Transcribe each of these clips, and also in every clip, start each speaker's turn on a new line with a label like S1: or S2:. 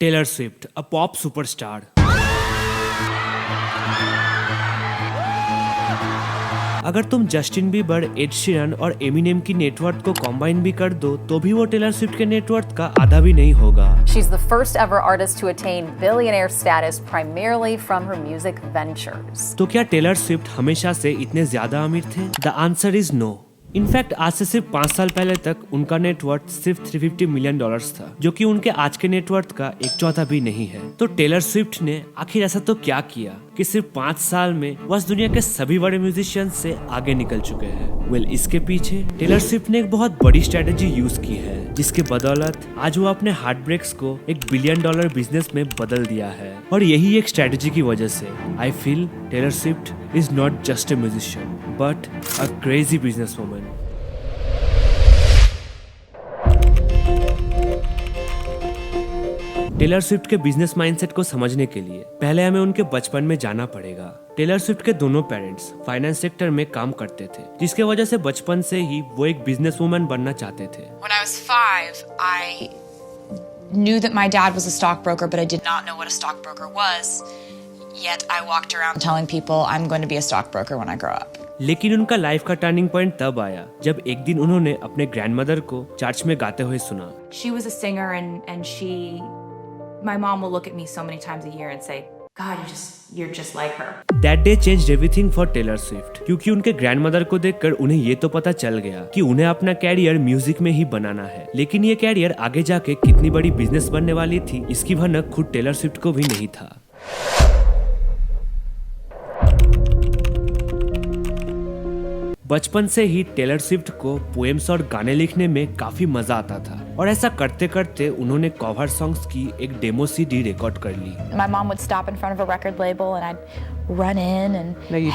S1: Taylor Swift, a pop superstar. अगर तुम Justin Bieber, Ed Sheeran और एमिनेम की नेटवर्थ को कंबाइन भी कर दो तो भी वो टेलर स्विफ्ट के नेटवर्थ का आधा भी नहीं होगा।
S2: She's the first ever artist to attain billionaire status primarily from her music ventures.
S1: तो क्या टेलर स्विफ्ट हमेशा से इतने ज्यादा अमीर थे? The answer is no. In fact आज से सिर्फ 5 साल पहले तक उनका नेटवर्थ सिर्फ $350 मिलियन था, जो कि उनके आज के नेटवर्थ का 1/4 भी नहीं है। तो टेलर स्विफ्ट ने आखिर ऐसा तो क्या किया कि सिर्फ 5 साल में वो दुनिया के सभी बड़े म्यूजिशियन से आगे निकल चुके हैं? इसके पीछे टेलर स्विफ्ट ने एक बहुत बड़ी स्ट्रेटेजी यूज की है, जिसके बदौलत आज वो अपने हार्ट ब्रेक्स को $1 बिलियन बिजनेस में बदल दिया है। और यही एक स्ट्रेटेजी की वजह से I feel Taylor Swift is not just a musician but a crazy business woman. Taylor Swift के बिजनेस माइंडसेट को समझने के लिए पहले हमें उनके बचपन में जाना पड़ेगा। टेलर स्विफ्ट के दोनों पेरेंट्स फाइनेंस सेक्टर में काम करते थे, जिसके वजह से बचपन से ही वो एक बिजनेस वुमन बनना चाहते थे।
S3: When I was 5, I knew that my dad was a stockbroker, but I did not know what a stockbroker was. Yet I walked around telling people I'm going to be a stockbroker when I grow up.
S1: लेकिन उनका life का turning point तब आया जब एक दिन उन्होंने अपने ग्रैंडमदर को चर्च में गाते हुए सुना।
S4: She was a singer and my mom will look at me so many times a year and say, God, you're just like her.
S1: That day changed everything for Taylor Swift, क्योंकि उनके grandmother को देखकर उन्हें ये तो पता चल गया कि उन्हें अपना कैरियर म्यूजिक में ही बनाना है। लेकिन ये कैरियर आगे जाके कितनी बड़ी बिजनेस बनने वाली थी, इसकी भनक खुद टेलर स्विफ्ट को भी नहीं था। बचपन से ही टेलर स्विफ्ट को पोएम्स और गाने लिखने में काफी मजा आता था, और ऐसा करते करते उन्होंने कवर सॉन्ग्स की एक डेमो सीडी रिकॉर्ड कर ली।
S5: My mom would stop in front of a record label and I'd run in and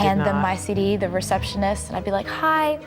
S5: hand them my CD, the receptionist, and I'd be like, "Hi,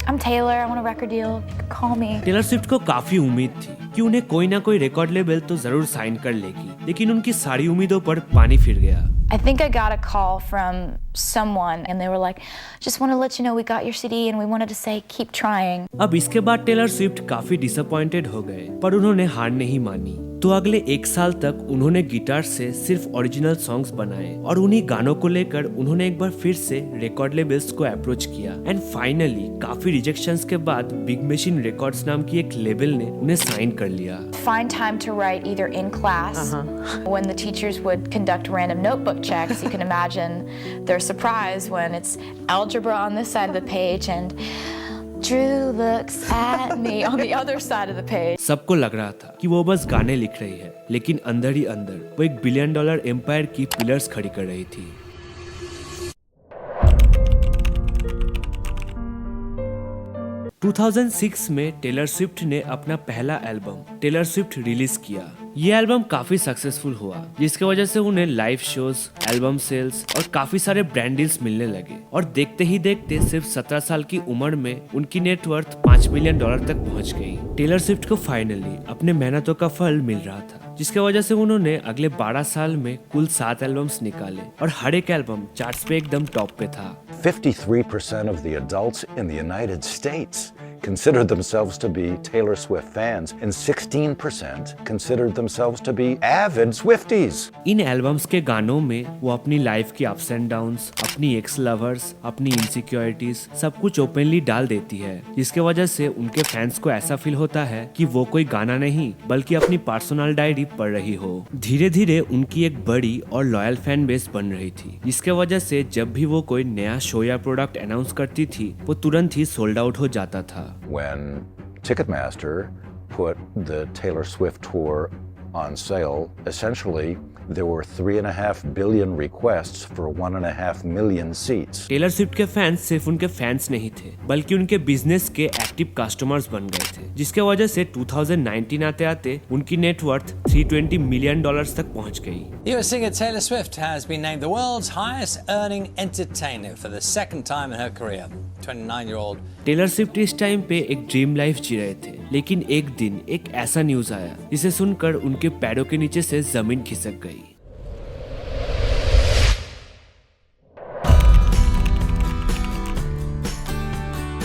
S5: I'm Taylor. I want a record deal. You can call me."
S1: Taylor Swift को काफी उम्मीद थी कि उन्हें कोई ना कोई record label तो जरूर साइन कर लेगी, लेकिन उनकी सारी उम्मीदों पर पानी फिर गया।
S5: I think I got a call from someone and they were like, "Just want to let you know we got your CD and we wanted to say keep trying."
S1: अब इसके बाद टेलर स्विफ्ट काफी disappointed हो गए, पर उन्होंने हार नहीं मानी। तो अगले 1 साल तक उन्होंने गिटार से सिर्फ ओरिजिनल सॉन्ग्स बनाए, और उन्हीं गानों को लेकर उन्होंने एक बार फिर से रिकॉर्ड लेबल्स को अप्रोच किया। एंड फाइनली काफी रिजेक्शंस के बाद बिग मशीन रिकॉर्ड्स नाम की एक लेबल ने उन्हें साइन कर लिया।
S5: Find time to write either in class when the teachers would conduct random notebook checks. You can imagine their surprise when it's algebra on this side of the page and Drew looks at me on the other side of the page.
S1: सबको लग रहा था कि वो बस गाने लिख रही है, लेकिन अंदर ही अंदर वो $1 बिलियन एम्पायर की पिलर्स खड़ी कर रही थी। – 2006 में टेलर स्विफ्ट ने अपना पहला एल्बम टेलर स्विफ्ट रिलीज किया। ये एल्बम काफी सक्सेसफुल हुआ, जिसकी वजह से उन्हें लाइव शोज, एल्बम सेल्स और काफी सारे ब्रांड डील्स मिलने लगे, और देखते ही देखते सिर्फ 17 साल की उम्र में उनकी नेटवर्थ $5 मिलियन तक पहुंच गई। टेलर स्विफ्ट को फाइनली अपने मेहनतों का फल मिल रहा था, जिसके वजह से उन्होंने अगले 12 साल में कुल 7 एल्बम्स निकाले, और हर एक एल्बम चार्ट्स पे एकदम टॉप पे था।
S6: 53% of the adults in the United States considered themselves to be Taylor Swift fans, and 16% considered themselves to be avid Swifties.
S1: In albums के गानों में वो अपनी लाइफ की अप्स एंड डाउन्स, अपनी एक्स लवर्स, अपनी इनसिक्योरिटीज सब कुछ ओपनली डाल देती है, जिसके वजह से उनके फैंस को ऐसा फील होता है कि वो कोई गाना नहीं बल्कि अपनी पर्सनल डायरी पढ़ रही हो। धीरे धीरे उनकी एक बड़ी और लॉयल फैन बेस बन रही थी, जिसके वजह से जब भी वो कोई नया शो या प्रोडक्ट अनाउंस करती थी वो तुरंत ही सोल्ड आउट हो जाता था।
S6: When Ticketmaster put the Taylor Swift tour on sale, essentially there were 3.5 billion requests for 1.5 million seats.
S1: Taylor Swift के फैंस सिर्फ उनके फैंस नहीं थे, बल्कि उनके बिजनेस के एक्टिव कस्टमर्स बन गए थे, जिसके वजह से 2019 आते आते उनकी नेटवर्थ $320 मिलियन तक पहुंच गई।
S7: US singer Taylor Swift has been named the world's highest earning entertainer for the second time in her career. 29-year-old
S1: Taylor Swift इस टाइम पे एक ड्रीम लाइफ जी रहे थे, लेकिन एक दिन एक ऐसा न्यूज आया जिसे सुनकर उनके पैरों के नीचे से जमीन खिसक गई।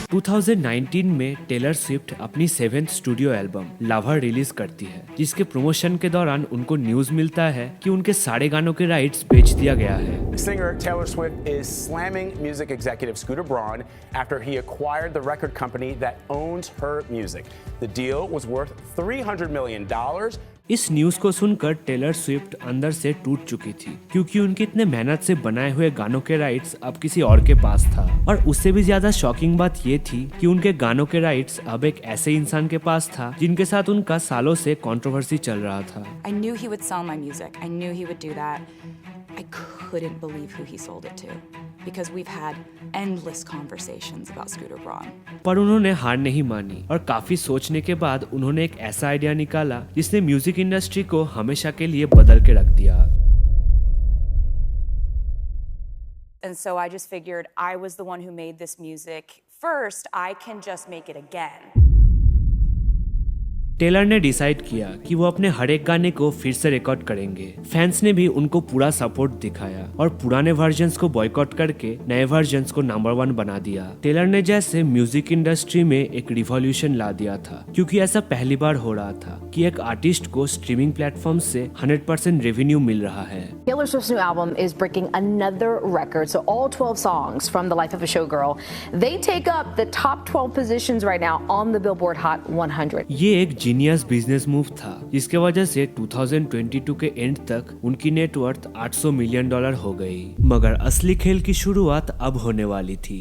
S1: 2019 में टेलर स्विफ्ट अपनी 7th studio album lover release करती है, जिसके प्रमोशन के दौरान उनको न्यूज मिलता है कि उनके सारे गानों के राइट्स बेच दिया गया है।
S8: Singer Taylor Swift is slamming music executive Scooter Braun after he acquired the record company that owns her music. The deal was worth $300 million.
S1: इस न्यूज को सुनकर टेलर स्विफ्ट अंदर से टूट चुकी थी, क्योंकि उनके इतने मेहनत से बनाए हुए गानों के राइट्स अब किसी और के पास था। और उससे भी ज्यादा शॉकिंग बात ये थी कि उनके गानों के राइट्स अब एक ऐसे इंसान के पास था जिनके साथ उनका सालों से कंट्रोवर्सी चल रहा था।
S4: I knew he would sell my music. I knew he would do that. I couldn't believe who he sold it to because we've had endless conversations about Scooter Braun.
S1: पर उन्होंने हार नहीं मानी और काफी सोचने के बाद उन्होंने एक ऐसा आइडिया निकाला जिसने म्यूजिक इंडस्ट्री को हमेशा के लिए बदल के रख दिया।
S4: And so I just figured I was the one who made this music first. I can just make it again.
S1: Taylor ने डिसाइड किया कि वो अपने हर एक गाने को फिर से रिकॉर्ड करेंगे। फैंस ने भी उनको पूरा सपोर्ट दिखाया और पुराने वर्जन्स को बॉयकॉट करके नए वर्जन्स को नंबर 1 बना दिया। टेलर ने जैसे म्यूजिक इंडस्ट्री में एक रिवॉल्यूशन ला दिया था, क्योंकि ऐसा पहली बार हो रहा था कि एक आर्टिस्ट को स्ट्रीमिंग प्लेटफॉर्म से 100% रेवेन्यू मिल रहा है।
S2: Taylor Swift's new album is breaking another record. So all 12 songs from The Life of a Showgirl, they take up the top 12 positions right now on the Billboard Hot 100.
S1: ये एक genius business move था, जिसके वजह से 2022 के and तक उनकी net worth $800 million हो गई। मगर असली खेल की शुरुआत अब होने वाली थी।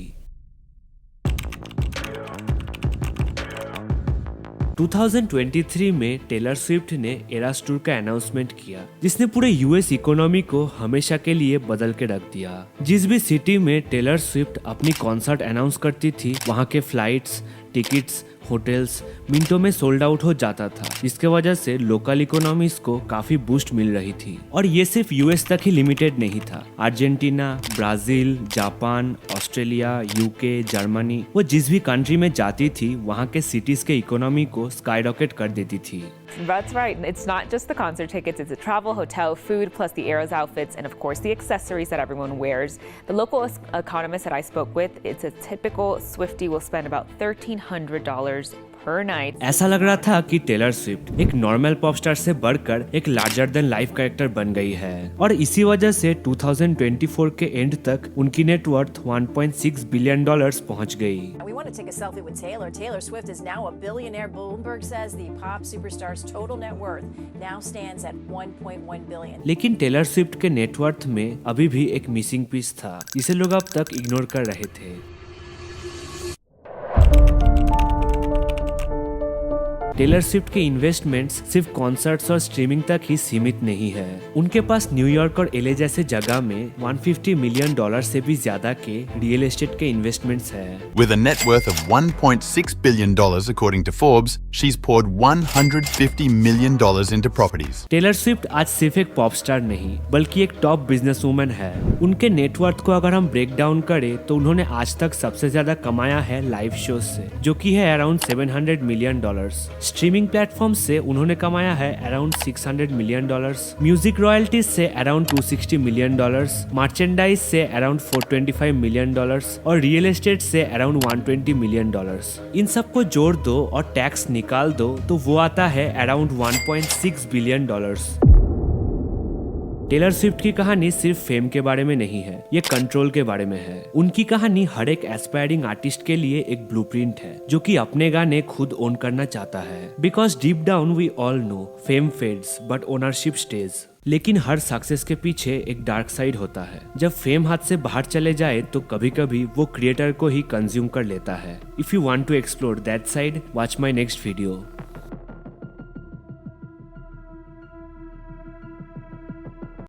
S1: 2023 में टेलर स्विफ्ट ने एरास टूर का अनाउंसमेंट किया, जिसने पूरे यूएस इकोनॉमी को हमेशा के लिए बदल के रख दिया। जिस भी सिटी में टेलर स्विफ्ट अपनी कॉन्सर्ट अनाउंस करती थी, वहां के फ्लाइट्स, टिकट्स, होटल्स मिनटों में सोल्ड आउट हो जाता था, जिसके वजह से लोकल इकोनॉमीज को काफी बूस्ट मिल रही थी। और ये सिर्फ यूएस तक ही लिमिटेड नहीं था। Argentina, Brazil, Japan, Australia, UK, Germany, वो जिस भी कंट्री में जाती थी वहाँ के सिटीज के इकोनॉमी को स्काईरॉकेट कर देती थी।
S9: That's right. It's not just the concert tickets, it's the travel, hotel, food, plus the Eras outfits, and of course the accessories that everyone wears. The local economist that I spoke with, it's a typical Swiftie will spend about $1,300 per night.
S1: ऐसा लग रहा था कि Taylor Swift एक normal pop star से बढ़कर एक larger than life character बन गई है। और इसी वजह से 2024 के एंड तक उनकी नेटवर्थ $1.6 बिलियन पहुंच गई।
S10: We want to take a selfie with Taylor. Taylor Swift is now a billionaire. Bloomberg says the pop superstar's total net worth now stands at $1.1 billion.
S1: लेकिन टेलर स्विफ्ट के net worth में अभी भी एक missing piece था, जिसे लोग अब तक इग्नोर कर रहे थे। टेलर स्विफ्ट के इन्वेस्टमेंट्स सिर्फ कॉन्सर्ट्स और स्ट्रीमिंग तक ही सीमित नहीं है। उनके पास न्यूयॉर्क और एलए जैसे जगह में $150 मिलियन से भी ज्यादा के रियल एस्टेट के इन्वेस्टमेंट्स हैं।
S11: With a net worth of $1.6 billion according to Forbes, she's poured $150 million into properties.
S1: Taylor Swift आज सिर्फ एक पॉप स्टार नहीं, बल्कि एक टॉप बिजनेस वूमन है। उनके नेटवर्थ को अगर हम ब्रेक डाउन करें तो उन्होंने आज तक सबसे ज्यादा कमाया है लाइव शोज से, जो कि है अराउंड $700 मिलियन। स्ट्रीमिंग प्लेटफॉर्म से उन्होंने कमाया है अराउंड $600 मिलियन, म्यूजिक रॉयल्टीज से अराउंड $260 मिलियन, मर्चेंडाइज से अराउंड $425 मिलियन और रियल एस्टेट से अराउंड $120 मिलियन। इन सबको जोड़ दो और टैक्स निकाल दो तो वो आता है अराउंड $1.6 बिलियन। टेलर स्विफ्ट की कहानी सिर्फ फेम के बारे में नहीं है, ये कंट्रोल के बारे में है। उनकी कहानी हर एक एस्पायरिंग आर्टिस्ट के लिए एक ब्लूप्रिंट है, जो कि अपने गाने खुद ओन करना चाहता है। Because deep down we all know fame fades but ownership stays. लेकिन हर सक्सेस के पीछे एक डार्क साइड होता है। जब फेम हाथ से बाहर चले जाए तो कभी कभी वो क्रिएटर को ही कंज्यूम कर लेता है। If you want to explore that side, watch my next video.